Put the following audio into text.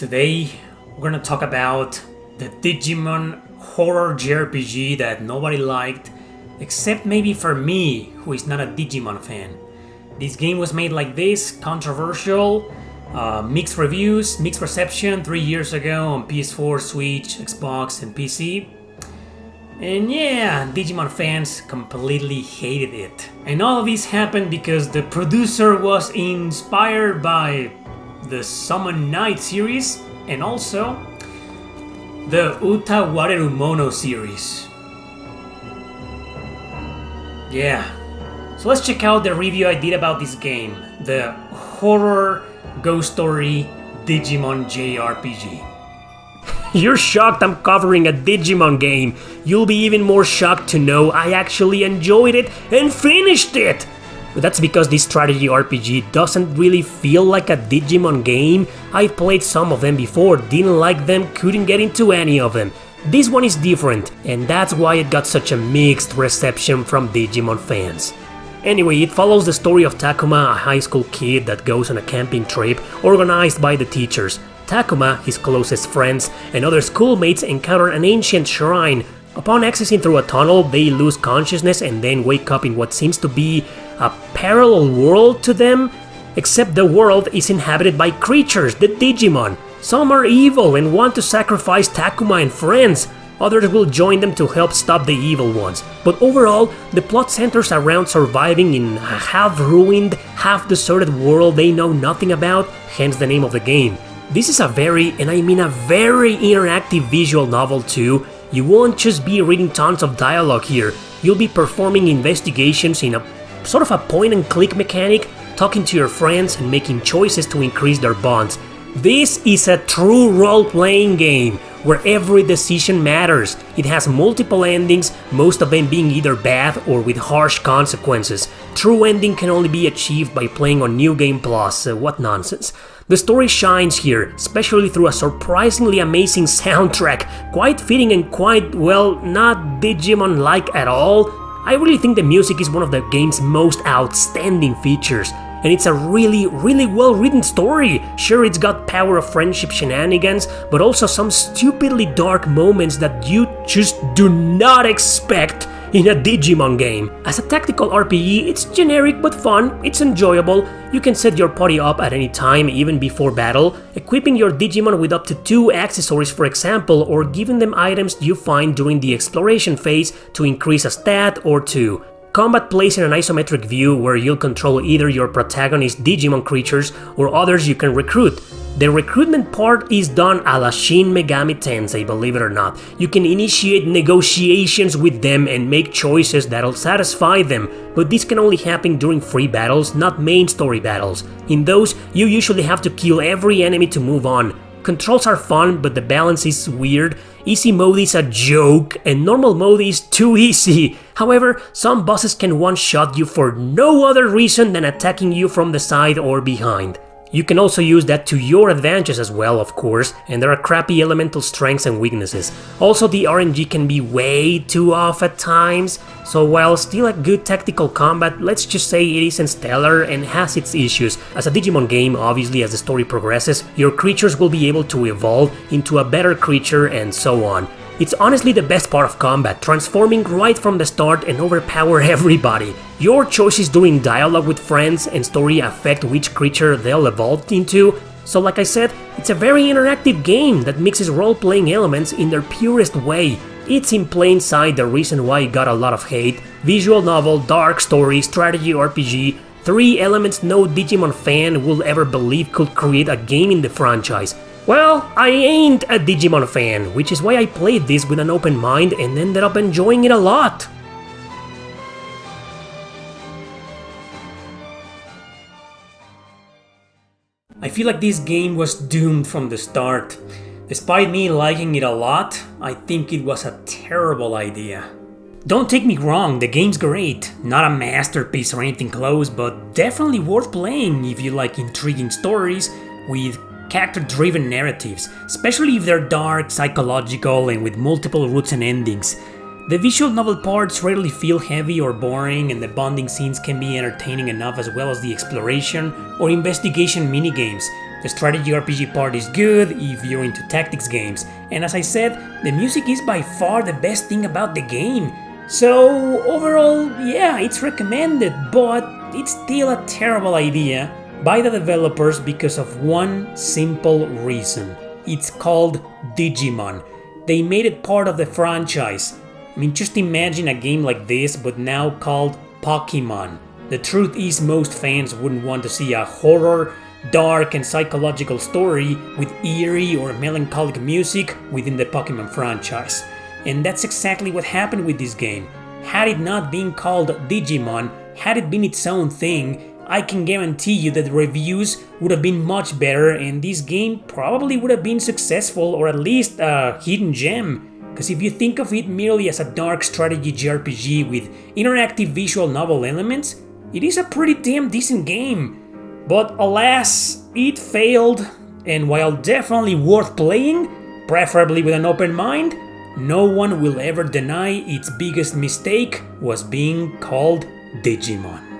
Today we're gonna talk about the Digimon horror JRPG that nobody liked, except maybe for me, who is not a Digimon fan. This game was made like this, controversial, mixed reviews, mixed reception 3 years ago on PS4, Switch, Xbox, and PC. And yeah, Digimon fans completely hated it. And all of this happened because the producer was inspired by the Summon Night series and also the Uta Wareru Mono series. Yeah, so let's check out the review I did about this game, the horror ghost story Digimon JRPG. You're shocked I'm covering a Digimon game. You'll be even more shocked to know I actually enjoyed it and finished it! But that's because this strategy RPG doesn't really feel like a Digimon game. I've played some of them before, didn't like them, couldn't get into any of them. This one is different, and that's why it got such a mixed reception from Digimon fans. Anyway, it follows the story of Takuma, a high school kid that goes on a camping trip organized by the teachers. Takuma, his closest friends, and other schoolmates encounter an ancient shrine. Upon accessing through a tunnel, they lose consciousness and then wake up in what seems to be a parallel world to them, except the world is inhabited by creatures, the Digimon. Some are evil and want to sacrifice Takuma and friends. Others will join them to help stop the evil ones. But overall, the plot centers around surviving in a half-ruined, half-deserted world they know nothing about, hence the name of the game. This is a very, and I mean a very interactive visual novel too. You won't just be reading tons of dialogue here, you'll be performing investigations in a sort of a point-and-click mechanic, talking to your friends and making choices to increase their bonds. This is a true role-playing game, where every decision matters. It has multiple endings, most of them being either bad or with harsh consequences. True ending can only be achieved by playing on New Game Plus, what nonsense. The story shines here, especially through a surprisingly amazing soundtrack, quite fitting and quite, well, not Digimon-like at all. I really think the music is one of the game's most outstanding features, and it's a really well-written story. Sure, it's got power of friendship shenanigans, but also some stupidly dark moments that you just do not expect in a Digimon game. As a tactical RPG, it's generic but fun, it's enjoyable. You can set your party up at any time, even before battle, equipping your Digimon with up to 2 accessories for example, or giving them items you find during the exploration phase to increase a stat or 2. Combat plays in an isometric view where you'll control either your protagonist Digimon creatures or others you can recruit. The recruitment part is done a la Shin Megami Tensei, believe it or not. You can initiate negotiations with them and make choices that'll satisfy them, but this can only happen during free battles, not main story battles. In those, you usually have to kill every enemy to move on. Controls are fun, but the balance is weird. Easy mode is a joke, and normal mode is too easy. However, some bosses can one-shot you for no other reason than attacking you from the side or behind. You can also use that to your advantage as well, of course, and there are crappy elemental strengths and weaknesses. Also, the RNG can be way too off at times, so while still a good tactical combat, let's just say it isn't stellar and has its issues. As a Digimon game, obviously as the story progresses, your creatures will be able to evolve into a better creature and so on. It's honestly the best part of combat, transforming right from the start and overpower everybody. Your choices during dialogue with friends and story affect which creature they'll evolve into. So like I said, it's a very interactive game that mixes role-playing elements in their purest way. It's in plain sight the reason why it got a lot of hate. Visual novel, dark story, strategy RPG, 3 elements no Digimon fan will ever believe could create a game in the franchise. Well, I ain't a Digimon fan, which is why I played this with an open mind and ended up enjoying it a lot. I feel like this game was doomed from the start. Despite me liking it a lot, I think it was a terrible idea. Don't take me wrong, the game's great, not a masterpiece or anything close, but definitely worth playing if you like intriguing stories with character-driven narratives, especially if they're dark, psychological, and with multiple routes and endings. The visual novel parts rarely feel heavy or boring, and the bonding scenes can be entertaining enough, as well as the exploration or investigation minigames. The strategy RPG part is good if you're into tactics games, and as I said, the music is by far the best thing about the game. So overall, yeah, it's recommended, but it's still a terrible idea by the developers because of one simple reason. It's called Digimon. They made it part of the franchise. I mean, just imagine a game like this, but now called Pokemon. The truth is, most fans wouldn't want to see a horror, dark and psychological story with eerie or melancholic music within the Pokemon franchise. And that's exactly what happened with this game. Had it not been called Digimon, had it been its own thing, I can guarantee you that the reviews would have been much better and this game probably would have been successful or at least a hidden gem. Because if you think of it merely as a dark strategy JRPG with interactive visual novel elements, it is a pretty damn decent game. But alas, it failed, and while definitely worth playing, preferably with an open mind, no one will ever deny its biggest mistake was being called Digimon.